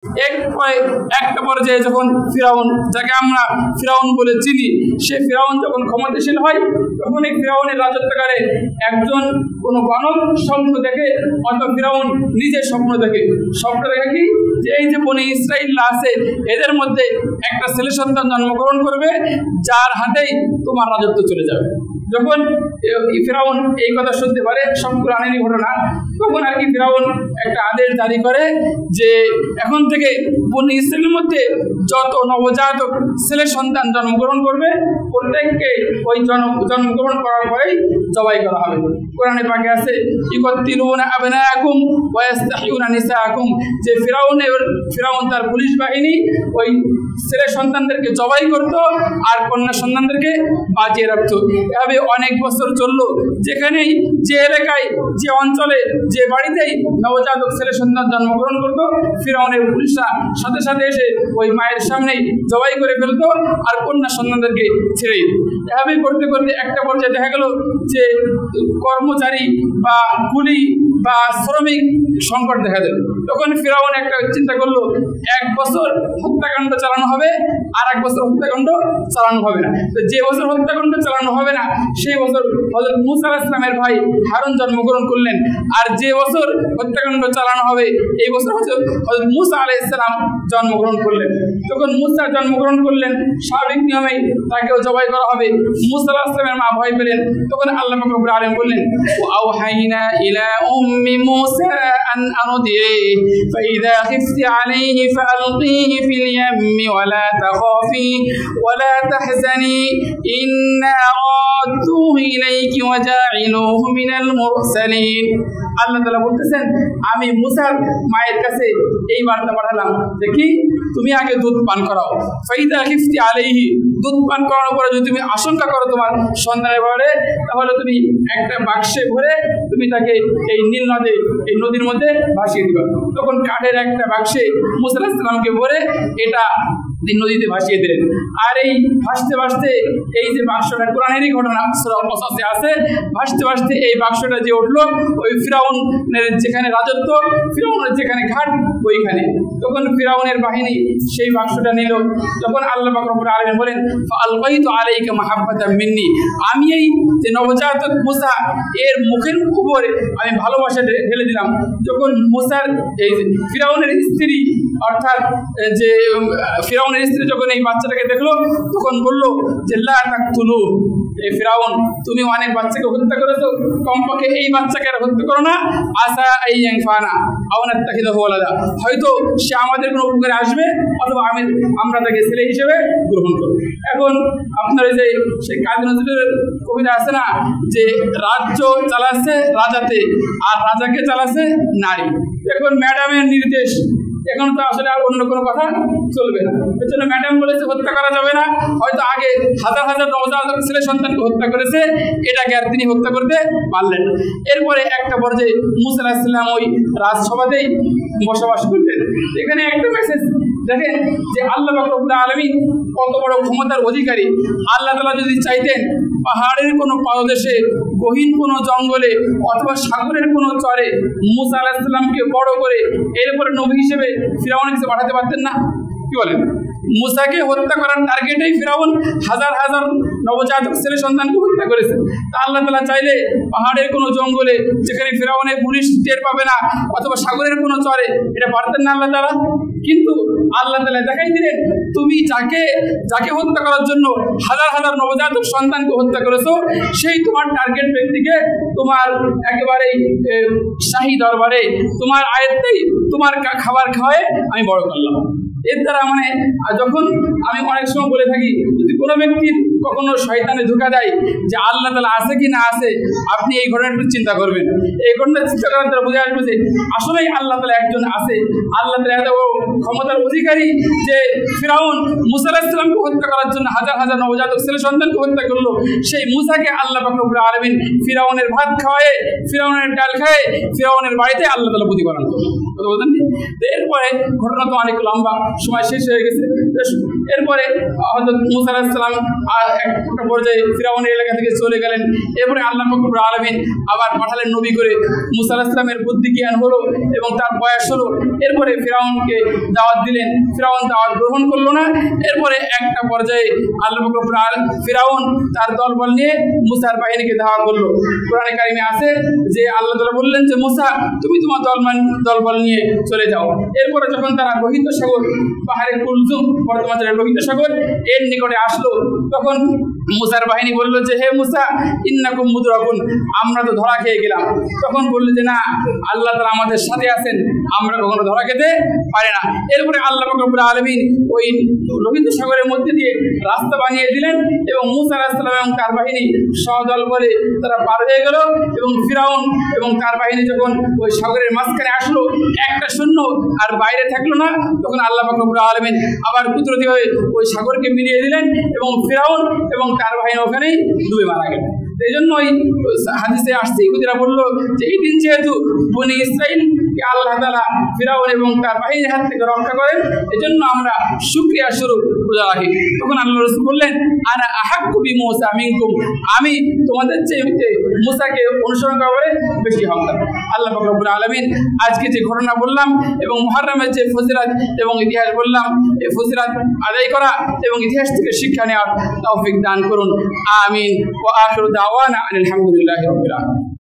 এরপরে একটা পর্যায়ে যখন ফিরাউন, যাকে আমরা ফিরাউন বলে চিনি, সে ফিরাউন যখন ক্ষমতাশীল হয় তখন এই ফিরাউনের রাজত্বকালে একজন কোনো গণক স্বপ্ন দেখে, অথবা ফিরাউন নিজে স্বপ্ন দেখে কি যে এই যে বনি ইসরাইলরা আছে এদের মধ্যে একটা ছেলে সন্তান জন্মগ্রহণ করবে যার হাতেই তোমার রাজত্ব চলে যাবে। যখন ফিরাউন এই কথা শুনতে পারে, সব কোরআনেরই ঘটনা, তখন আর কি ফিরাউন একটা আদেশ জারি করে যে এখন থেকে বনি ইসরাইলের মধ্যে যত নবজাতক ছেলে সন্তান জন্মগ্রহণ করবে প্রত্যেককে ওই জন্মগ্রহণ করার পরেই জবাই করা হবে। কোরআনে পাকে আছে ইকতিলুনা আবনাকুম ওয়া ইস্তাহিউনা নিসাকুম, যে ফিরাউন তার পুলিশ বাহিনী ওই ছেলে সন্তানদেরকে জবাই করত আর কন্যা সন্তানদেরকে বাঁচিয়ে রাখতো। এভাবে অনেক বছর চললো, যেখানেই যে এলাকায় যে অঞ্চলে যে বাড়িতেই নবজাতক ছেলে সন্তান জন্মগ্রহণ করতো ফিরাউনের পুলিশরা সাথে সাথে এসে ওই মায়ের সামনেই জবাই করে ফেলতো আর কন্যা সন্তানদেরকে ছেড়ে দিত। এভাবে করতে করতে একটা পর্যায়ে দেখা গেল যে কর্মচারী বা কুলি বা শ্রমিক সংকট দেখা দিল। তখন ফিরাউন একটা চিন্তা করলো, 1 বছর হত্যাকাণ্ড চালানো হবে আর 1 বছর হত্যাকাণ্ড চালানো হবে না। তো যে বছর হত্যাকাণ্ড চালানো হবে না সেই বছর হযরত মূসা আলাইহিস সালামের ভাই হারুন জন্মগ্রহণ করলেন, আর যে বছর হত্যাকাণ্ড চালানো হবে এই বছর হযরত মূসা আলাইহিস সালাম জন্মগ্রহণ করলেন। যখন মূসা জন্মগ্রহণ করলেন স্বাভাবিক নিয়মেই তাকেও জবাই করা হবে। মূসা আলাইহিস সালামের মা ভয় পেলেন, তখন আল্লাহ পাক রব্বুল আলামিন বললেন ওয়াহাইনা ইলা উম্মি মূসা আন আরদিহি ফাইযা খিফতি আলাইহি ফাআলকিহি ফিল ইয়াম্মি ওয়ালা তাখাফি ওয়ালা তাহজানি ইন্না রাদুহু ইলাইকি ওয়া জাইলুহু মিনাল মুরসালিন। আল্লাহ তাআলা বলতেছেন আমি মূসার মায়ের কাছে এই বার্তা পাঠালাম যে কি তুমি আগে দুধ পান করাও, ফাইদা খিফতি আলাইহি, দুধ পান করানোর পরে যদি তুমি আশঙ্কা করো তোমার সন্তানের ব্যাপারে তাহলে তুমি একটা বাক্সে ভরে তুমি তাকে এই নীল নদে এই নদীর মধ্যে ভাসিয়ে দিবা। তখন কাঠের একটা বাক্সে মূসা আলাইহিস সালামকে ভরে এটা নদীতে ভাসিয়ে দিলেন। আর এই ভাসতে ভাসতে এই যে বাক্সটা কোরআনেরই ঘটনা সূরা কসসে আছে, ভাসতে ভাসতে এই বাক্সটা যে উঠলো ওই ফিরাউনের যেখানে রাজত্ব, ফিরাউনের যেখানে ঘাট ওইখানে, তখন ফিরাউনের বাহিনী সেই বাক্সটা নিল। তখন আল্লাহ পাক রব্বুল আলামিন বলেন ফাআলকাইতু আলাইকা মাহাব্বাতাম মিন্নি, আমি এই যে নবজাতক মূসা এর মুখের উপরে আমি ভালোবাসা ঢেলে দিলাম। যখন মূসার এই ফিরাউনের স্ত্রী অর্থাৎ যে ফিরাউনের স্ত্রী যখন এই বাচ্চাটাকে দেখলো তখন বলল যে লা তাকতুলু, এই ফিরাউন তুমি অনেক বাচ্চাকে হত্যা করেছো, কমপক্ষে এই বাচ্চাকে আর হত্যা করো না, আসা এই ইয়ানফানা আও নাত্তাখিযু ওয়ালাদা, হয়তো সে আমাদের কোনো উপকারে আসবে অথবা আমরা তাকে ছেলে হিসেবে গ্রহণ করব। এখন আপনার যে সেই কাজী নজরুলের কবিতা আছে না যে রাজ্য চালাচ্ছে রাজাতে আর রাজাকে চালাচ্ছে নারী, এখন ম্যাডামের নির্দেশ, এখন তো আসলে আর অন্য কোনো কথা চলবে না। এর জন্য ম্যাডাম বলেছে হত্যা করা যাবে না, হয়তো আগে হাজার হাজার নবজাতক ছেলে সন্তানকে হত্যা করেছে, এটাকে আর তিনি হত্যা করতে পারলেন না। এরপরে একটা পর্যায়ে মূসা আলাইহিস সালাম ওই রাজসভাতেই বসবাস করতেন। এখানে একটা মেসেজ দেখেন যে আল্লাহ পাক রব্বুল আলামিন কত বড় ক্ষমতার অধিকারী। আল্লাহ তাআলা যদি চাইতেন পাহাড়ের কোনো পাদদেশে, গহীন কোনো জঙ্গলে অথবা সাগরের কোনো চরে মূসা আলাইহিস সালামকে বড় করে এরপরে নবী হিসেবে ফিরাউনের কাছে পাঠাতে পারতেন না? কি বলেন? মূসাকে হত্যা করার টার্গেটেই ফিরাউন হাজার হাজার নবজাতক ছেলে সন্তানকে হত্যা করেছে। তা আল্লাহ তাআলা চাইলে পাহাড়ের কোনো জঙ্গলে যেখানে ফিরাউনের পুলিশ টের পাবে না অথবা সাগরের কোনো চরে এটা পারতেন না আল্লাহ তাআলা? কিন্তু আল্লাহ তাআলা দেখাই দিলেন তুমি যাকে হত্যা করার জন্য হাজার হাজার নবজাতক সন্তানকে হত্যা করেছো সেই তোমার টার্গেট ব্যক্তিকে তোমার একেবারেই শাহী দরবারে তোমার আয়াতেই তোমার খাবার খাওয়ায় আমি বড় করলাম। এর দ্বারা মানে যখন আমি অনেক সময় বলে থাকি যদি কোনো ব্যক্তির কখনো শয়তানে ধোঁকা দেয় যে আল্লাহ তাআলা আছে কি না আছে, আপনি এই ঘটনাটা চিন্তা করবেন। এই ঘটনা চিন্তা করার দ্বারা বোঝা আসবে যে আসলেই আল্লাহ তাআলা একজন আছে। আল্লাহ তাআলা এত ক্ষমতার অধিকারী যে ফিরাউন মূসা আলাইহিস সালামকে হত্যা করার জন্য হাজার হাজার নবজাতক ছেলে সন্তানকে হত্যা করলো, সেই মূসাকে আল্লাহ পাক রব্বুল আলামিন ফিরাউনের ভাত খাওয়ায়, ফিরাউনের ডাল খায়, ফিরাউনের বাড়িতে আল্লাহ তাআলা প্রতিপালন করলো। কথা বলতেন। এরপরে ঘটনা তো অনেক লম্বা, সময় শেষ হয়ে গেছে। এরপরে হযরত মূসা আলাইহিস সালাম একটা পর্যায়ে ফিরাউনের এলাকা থেকে চলে গেলেন। এরপরে আল্লাহ পাক রব্বুল আলামিন আবার পাঠালেন নবী করে। মূসা আলাইহিস সালামের বুদ্ধি জ্ঞান হলো এবং তার বয়স হলো। এরপরে ফিরাউনকে দাওয়াত দিলেন, ফিরাউন দাওয়াত গ্রহণ করলো না। এরপরে একটা পর্যায়ে আল্লাহ পাক রব্বুল আলামিন ফিরাউন তার দলবল নিয়ে মুসার বাহিনীকে ধাওয়া করলো। কোরআনে কারিমে আছে যে আল্লাহ তাআলা বললেন যে মুসা তুমি তোমার দলবল নিয়ে চলে যাও। এরপরে যখন তারা লোহিত সাগর, পাহাড়ের কুলজুম বর্তমানে লোহিত সাগর এর নিকটে আসলো, তখন মুসার বাহিনী বলল যে হে মুসা ইন্নাকুম মুদরাকুন, আমরা তো ধরা খেয়ে গেলাম। তখন বললো যে না, আল্লাহ তাআলা আমাদের সাথে আছেন, আমরা কখনো ধরা খেতে পারি না। এরপরে আল্লাহ পাক রব্বুল আলামিন ওই লোহিত সাগরের মধ্যে দিয়ে রাস্তা বানিয়ে দিলেন এবং মুসা আলাইহিস সালাম এবং তার বাহিনী সদল বলে তারা পার হয়ে গেল। এবং ফিরাউন এবং তার বাহিনী যখন ওই সাগরের মাঝখানে আসলো, একটা শূন্য আর বাইরে থাকলো না, তখন আল্লাহ পাক রব্বুল আলামিন আবার কুদরতি হয়ে ওই সাগরকে মিলিয়ে দিলেন এবং ফিরাউন এবং তার বাহিনী ওখানেই ডুবে মারা গেল। এই জন্যই হাদিসে আসছে, ইহুদিরা বললো যে এই দিন যেহেতু বনি ইসরাইলকে আল্লাহ তাআলা ফিরাউন এবং তার বাহিনীর হাত থেকে রক্ষা করেন, এজন্য আমরা শুকরিয়া স্বরূপ রোজা রাখি। তখন আল্লাহ রাসূল বললেন আনা আহাক্কু বিমূসা মিনকুম, আমি তোমাদের চেয়ে মুসাকে অনুসরণ করে বেশি হকদার। আল্লাহ পাক রব্বুল আলামিন আজকে যে ঘটনা বললাম এবং মুহররমের যে ফজিলত এবং ইতিহাস বললাম, এই ফজিলত আদায় করা এবং ইতিহাস থেকে শিক্ষা নেওয়ার তৌফিক দান করুন। আমিন। ওয়া আখিরু দাওয়ানা আলহামদুলিল্লাহি রাব্বিল আলামিন।